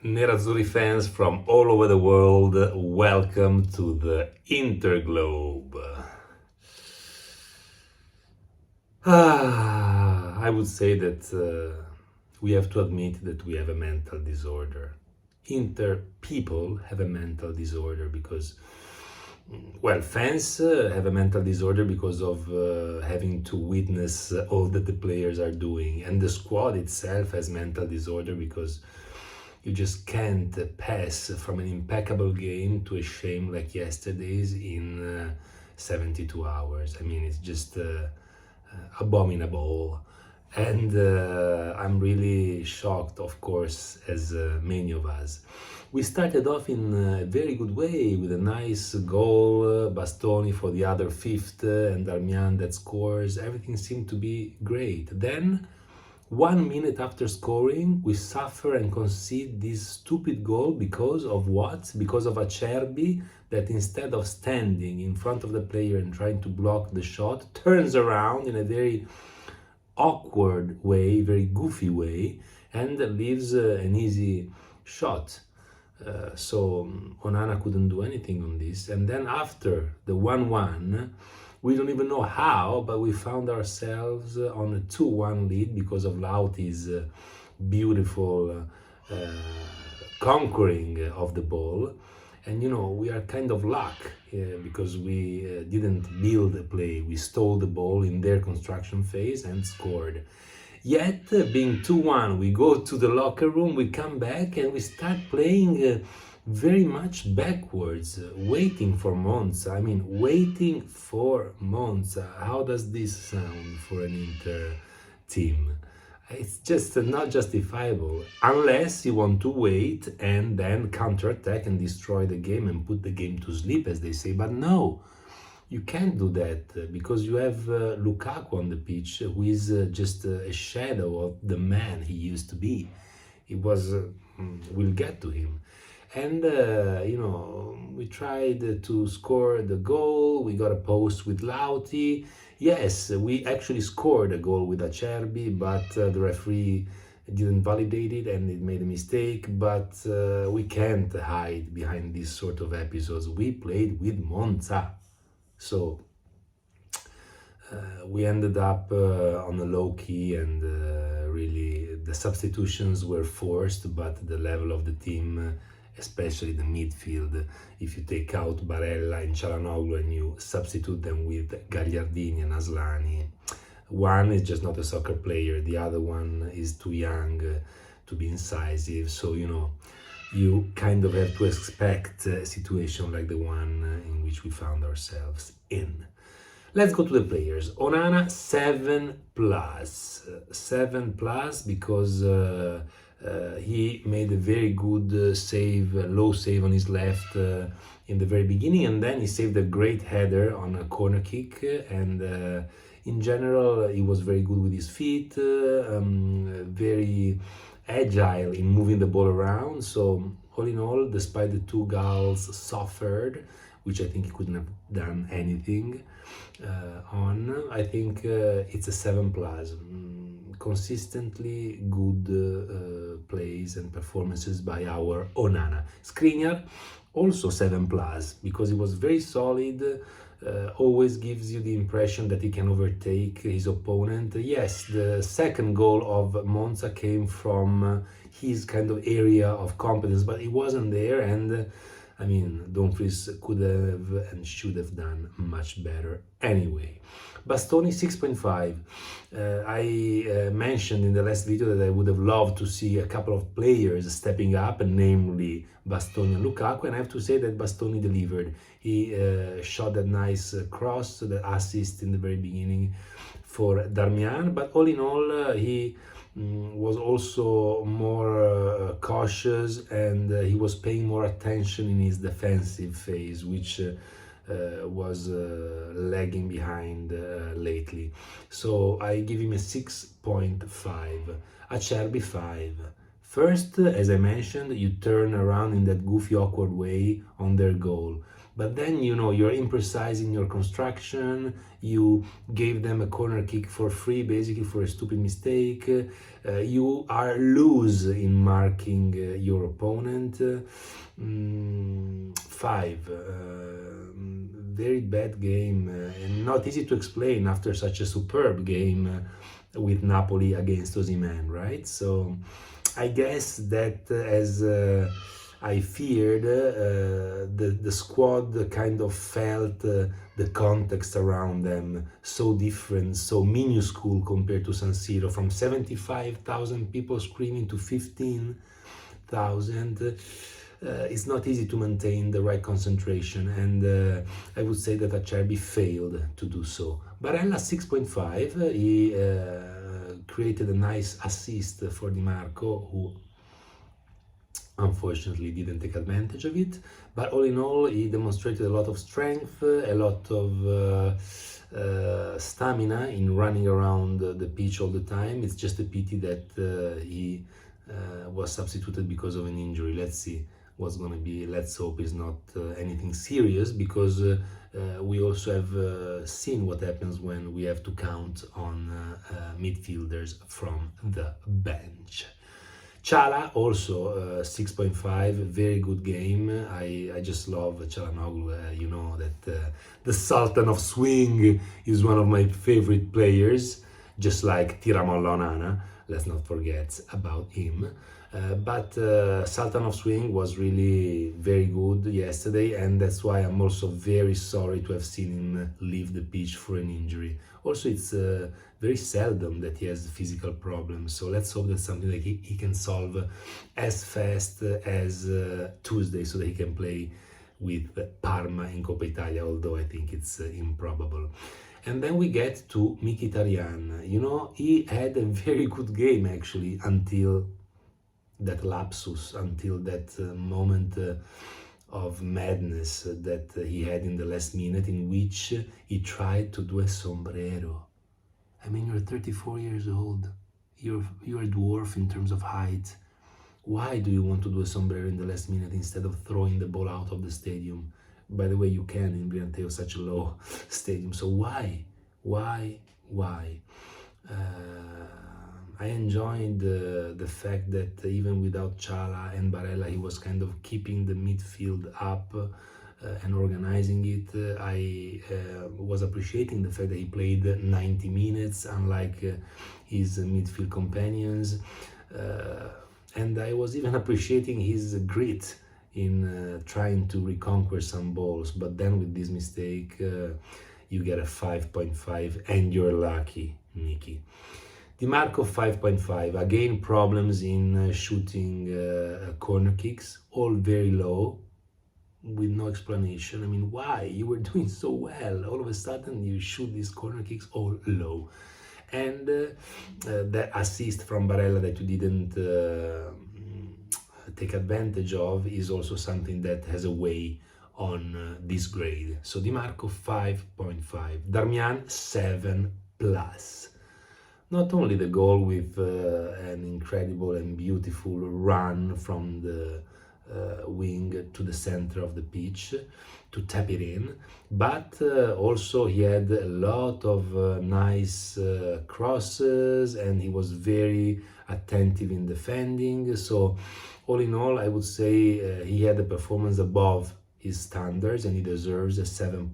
Nerazzurri fans from all over the world, welcome to the Interglobe. I would say that we have to admit that we have a mental disorder. Inter people have a mental disorder because, well, fans have a mental disorder because of having to witness all that the players are doing, and the squad itself has mental disorder because you just can't pass from an impeccable game to a shame like yesterday's in 72 hours. I mean, it's just abominable. And I'm really shocked, of course, as many of us. We started off in a very good way with a nice goal, Bastoni for the other fifth, and Darmian that scores. Everything seemed to be great. Then 1 minute after scoring, we suffer and concede this stupid goal because of what? Because of Acerbi that instead of standing in front of the player and trying to block the shot, turns around in a very awkward way, very goofy way, and leaves an easy shot. So Onana couldn't do anything on this. And then after the 1-1, we don't even know how, but we found ourselves on a 2-1 lead because of Lauti's beautiful conquering of the ball. And we are kind of luck because we didn't build a play. We stole the ball in their construction phase and scored. Yet, being 2-1, we go to the locker room, we come back and we start playing very much backwards, waiting for Monza. I mean, waiting for Monza. How does this sound for an Inter team? It's just not justifiable unless you want to wait and then counterattack and destroy the game and put the game to sleep, as they say. But no, you can't do that because you have Lukaku on the pitch, who is just a shadow of the man he used to be. We'll get to him. And, we tried to score the goal. We got a post with Lauti. Yes, we actually scored a goal with Acerbi, but the referee didn't validate it and it made a mistake. But we can't hide behind these sort of episodes. We played with Monza. So we ended up on a low key, and really the substitutions were forced, but the level of the team, especially the midfield, if you take out Barella and Çalhanoğlu and you substitute them with Gagliardini and Aslani, one is just not a soccer player, the other one is too young to be incisive. So you kind of have to expect a situation like the one in which we found ourselves in. Let's go to the players. Onana 7+, 7+ because he made a very good save, low save on his left in the very beginning, and then he saved a great header on a corner kick. And in general, he was very good with his feet, very agile in moving the ball around. So all in all, despite the two goals suffered, which I think he couldn't have done anything on, I think it's a 7+. Consistently good plays and performances by our Onana. Skriniar also 7+, because he was very solid. Always gives you the impression that he can overtake his opponent. Yes, the second goal of Monza came from his kind of area of competence, but he wasn't there, and Dumfries could have and should have done much better anyway. Bastoni 6.5. I mentioned in the last video that I would have loved to see a couple of players stepping up, namely Bastoni and Lukaku, and I have to say that Bastoni delivered. He shot that nice cross, the assist in the very beginning for Darmian, but all in all, he was also more cautious, and he was paying more attention in his defensive phase, which was lagging behind lately. So I give him a 6.5. Acerbi 5. First, as I mentioned, you turn around in that goofy, awkward way on their goal. But then, you're imprecise in your construction. You gave them a corner kick for free, basically for a stupid mistake. You are loose in marking your opponent. 5. Very bad game, and not easy to explain after such a superb game with Napoli against Osimhen, right? So I guess that as I feared, the squad kind of felt the context around them so different, so minuscule compared to San Siro, from 75,000 people screaming to 15,000. It's not easy to maintain the right concentration, and I would say that Acerbi failed to do so. Barella 6.5, he created a nice assist for Di Marco, who unfortunately didn't take advantage of it, but all in all he demonstrated a lot of strength, a lot of stamina in running around the pitch all the time. It's just a pity that he was substituted because of an injury. Let's see what's going to be. Let's hope it's not anything serious, because we also have seen what happens when we have to count on midfielders from the bench. Chala also 6.5, very good game. I just love Çalhanoğlu. You know that the Sultan of Swing is one of my favorite players, just like Tiramolla Onana. Let's not forget about him. But Sultan of Swing was really very good yesterday, and that's why I'm also very sorry to have seen him leave the pitch for an injury. Also, it's very seldom that he has physical problems, so let's hope that's something that he can solve as fast as Tuesday, so that he can play with Parma in Coppa Italia, although I think it's improbable. And then we get to Mkhitaryan. He had a very good game actually, until that lapsus, until that moment of madness that he had in the last minute, in which he tried to do a sombrero. I mean, you're 34 years old. You're a dwarf in terms of height. Why do you want to do a sombrero in the last minute instead of throwing the ball out of the stadium? By the way, you can in Brianteo, such a low stadium. So why? I enjoyed the fact that even without Chala and Barella, he was kind of keeping the midfield up and organizing it. I was appreciating the fact that he played 90 minutes, unlike his midfield companions. And I was even appreciating his grit in trying to reconquer some balls. But then with this mistake, you get a 5.5, and you're lucky, Miki. Di Marco 5.5, again problems in shooting corner kicks, all very low, with no explanation. I mean, why? You were doing so well, all of a sudden you shoot these corner kicks all low. And the assist from Barella that you didn't take advantage of is also something that has a way on this grade. So Di Marco 5.5, Darmian 7+. Not only the goal with an incredible and beautiful run from the wing to the center of the pitch to tap it in, but also he had a lot of nice crosses, and he was very attentive in defending. So all in all, I would say he had a performance above his standards, and he deserves a 7+.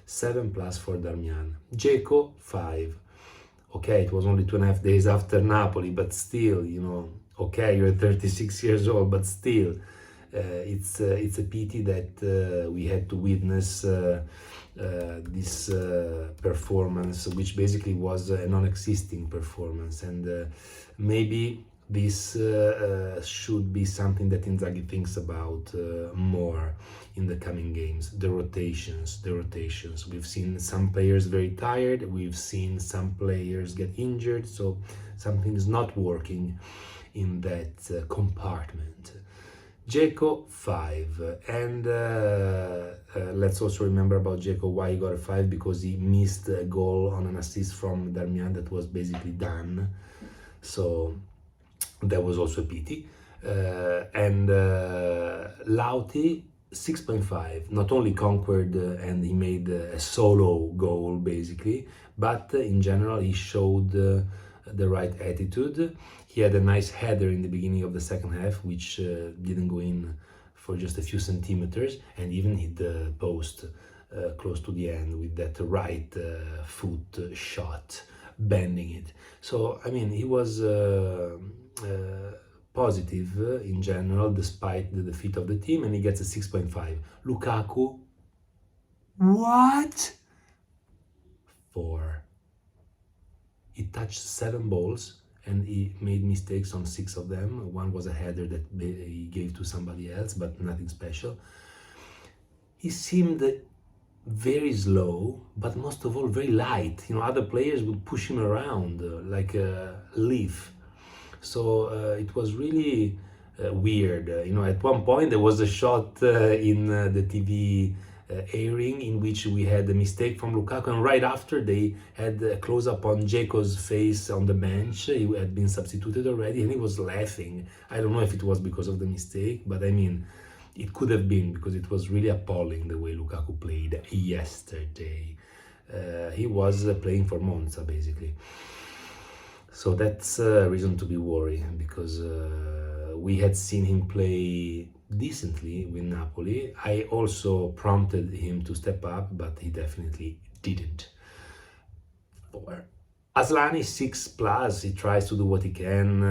7+ for Darmian. Dzeko 5. Okay, it was only 2.5 days after Napoli, but still, okay, you're 36 years old, but still, it's a pity that we had to witness this performance, which basically was a non-existing performance, and maybe this should be something that Inzaghi thinks about more in the coming games. The rotations. We've seen some players very tired. We've seen some players get injured. So something is not working in that compartment. Dzeko 5. And let's also remember about Dzeko why he got a 5, because he missed a goal on an assist from Darmian that was basically done. So that was also a pity. And Lauti 6.5, not only conquered and he made a solo goal basically, but in general he showed the right attitude. He had a nice header in the beginning of the second half, which didn't go in for just a few centimeters, and even hit the post close to the end with that right foot shot, bending it. So, I mean, he was positive in general despite the defeat of the team, and he gets a 6.5. Lukaku, what? 4. He touched 7 balls and he made mistakes on 6 of them. One was a header that he gave to somebody else, but nothing special. He seemed very slow, but most of all very light. You know, other players would push him around like a leaf. So it was really weird. You know, at one point there was a shot in the TV airing in which we had a mistake from Lukaku, and right after they had a close-up on Dzeko's face on the bench. He had been substituted already, and he was laughing. I don't know if it was because of the mistake, but I mean, it could have been, because it was really appalling the way Lukaku played yesterday. He was playing for Monza, basically. So that's a reason to be worried, because we had seen him play decently with Napoli. I also prompted him to step up, but he definitely didn't. 4. Aslani 6+. He tries to do what he can.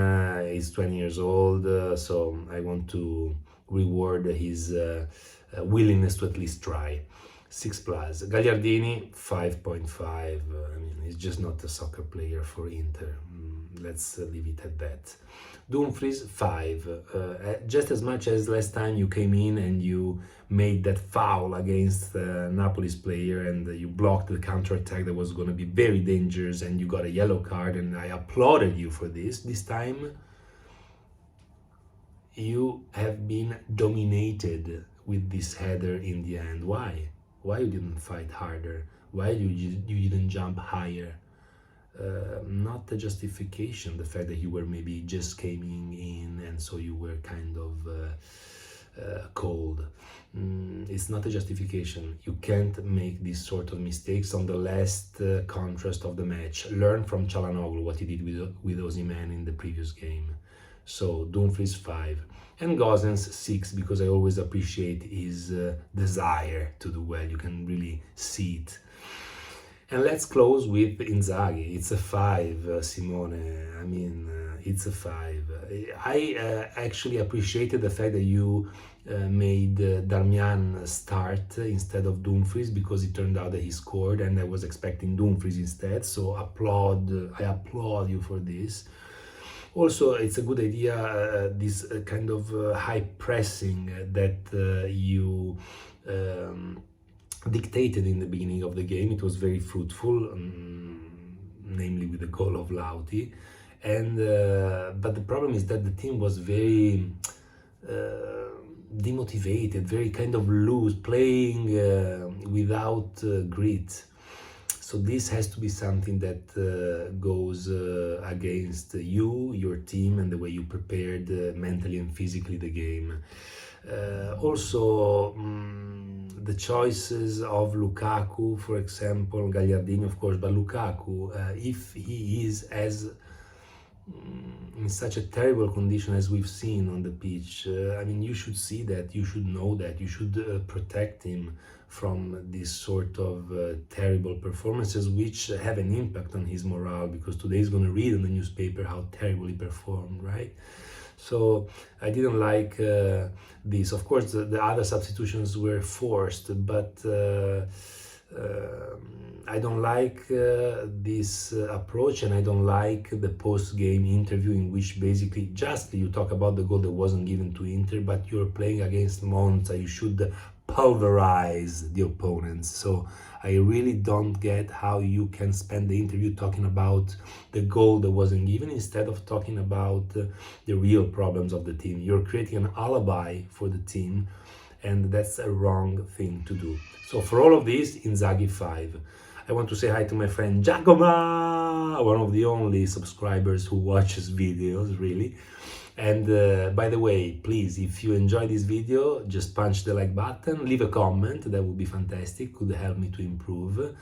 He's 20 years old, so I want to reward his willingness to at least try. 6+. Gagliardini 5.5. I mean, he's just not a soccer player for Inter. Let's leave it at that. Dumfries 5. Just as much as last time you came in and you made that foul against Napoli's player, and you blocked the counter-attack that was going to be very dangerous, and you got a yellow card, and I applauded you for this. This time you have been dominated with this header in the end. Why? Why you didn't fight harder? Why you didn't jump higher? Not a justification, the fact that you were maybe just coming in and so you were kind of cold. It's not a justification. You can't make these sort of mistakes on the last contrast of the match. Learn from Çalhanoğlu what he did with Osimhen in the previous game. So Dumfries 5. And Gosens 6, because I always appreciate his desire to do well. You can really see it. And let's close with Inzaghi. It's a 5, Simone. I mean, it's a 5. I actually appreciated the fact that you made Darmian start instead of Dumfries, because it turned out that he scored, and I was expecting Dumfries instead. So I applaud you for this. Also, it's a good idea, this kind of high pressing that you dictated in the beginning of the game. It was very fruitful, namely with the goal of Lauti. And but the problem is that the team was very demotivated, very kind of loose, playing without grit. So this has to be something that goes against you, your team, and the way you prepared mentally and physically the game. Also, the choices of Lukaku, for example, Gagliardini, of course, but Lukaku, if he is as in such a terrible condition as we've seen on the pitch, I mean, you should see that, you should know that, you should protect him from this sort of terrible performances, which have an impact on his morale, because today he's going to read in the newspaper how terribly performed, right? So I didn't like this. Of course, the other substitutions were forced, but I don't like this approach, and I don't like the post-game interview in which basically justly you talk about the goal that wasn't given to Inter, but you're playing against Monza. You should pulverize the opponents. So I really don't get how you can spend the interview talking about the goal that wasn't given instead of talking about the real problems of the team. You're creating an alibi for the team, and that's a wrong thing to do. So for all of this, Inzaghi 5. I want to say hi to my friend Giacomo, one of the only subscribers who watches videos, really. And by the way, please, if you enjoy this video, just punch the like button, leave a comment, that would be fantastic, could help me to improve.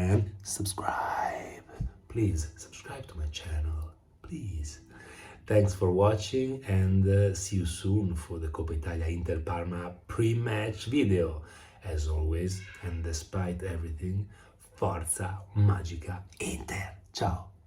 And subscribe. Please, subscribe to my channel, please. Thanks for watching, and see you soon for the Coppa Italia Inter Parma pre-match video. As always, and despite everything, Forza Magica Inter. Ciao!